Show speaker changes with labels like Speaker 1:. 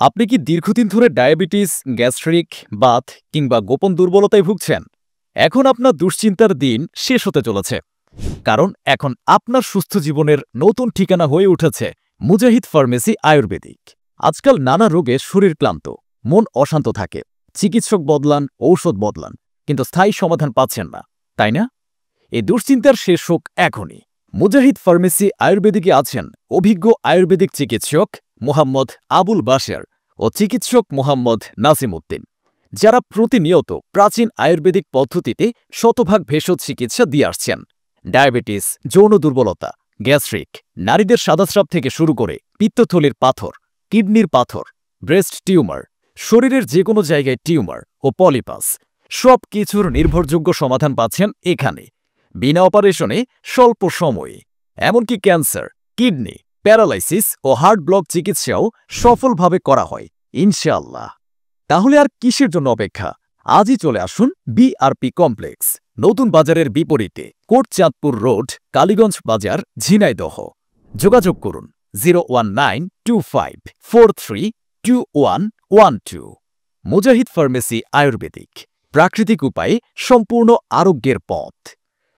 Speaker 1: আপনি কি দীর্ঘদিন ধরে ডায়াবেটিস, গ্যাস্ট্রিক, বাত কিংবা গোপন দুর্বলতায় ভুগছেন? এখন আপনার দুশ্চিন্তার দিন শেষ হতে চলেছে। কারণ এখন আপনার সুস্থ জীবনের নতুন ঠিকানা হয়ে উঠেছে মুজাহিদ ফার্মেসি আয়ুর্বেদিক। আজকাল নানা রোগে শরীর ক্লান্ত, মন অশান্ত থাকে। চিকিৎসক বদলান, ঔষধ বদলান, কিন্তু স্থায়ী সমাধান পাচ্ছেন না, তাই না? এই দুশ্চিন্তার শেষ হোক এখনই। মুজাহিদ ফার্মেসি আয়ুর্বেদিকে আছেন অভিজ্ঞ আয়ুর্বেদিক চিকিৎসক মোহাম্মদ আবুল বাশের ও চিকিৎসক মোহাম্মদ নাসিম উদ্দিন, যারা প্রতিনিয়ত প্রাচীন আয়ুর্বেদিক পদ্ধতিতে শতভাগ ভেষজ চিকিৎসা দিয়ে আসছেন। ডায়াবেটিস, যৌন দুর্বলতা, গ্যাস্ট্রিক, নারীদের সাদাস্রাব থেকে শুরু করে পিত্তথলির পাথর, কিডনির পাথর, ব্রেস্ট টিউমার, শরীরের যে কোনো জায়গায় টিউমার ও পলিপাস, সব কিছুর নির্ভরযোগ্য সমাধান পাচ্ছেন এখানে, বিনা অপারেশনে, স্বল্প সময়ে। এমনকি ক্যান্সার, কিডনি, প্যারালাইসিস ও হার্ট ব্লক চিকিৎসাও সফলভাবে করা হয় ইনশাআল্লাহ। তাহলে আর কিসের জন্য অপেক্ষা? আজই চলে আসুন বিআরপি কমপ্লেক্স, নতুন বাজারের বিপরীতে, কোটচাঁদপুর রোড, কালীগঞ্জ বাজার, ঝিনাইদহ। যোগাযোগ করুন 01925432112। মুজাহিদ ফার্মেসি আয়ুর্বেদিক, প্রাকৃতিক উপায়ে সম্পূর্ণ আরোগ্যের পথ।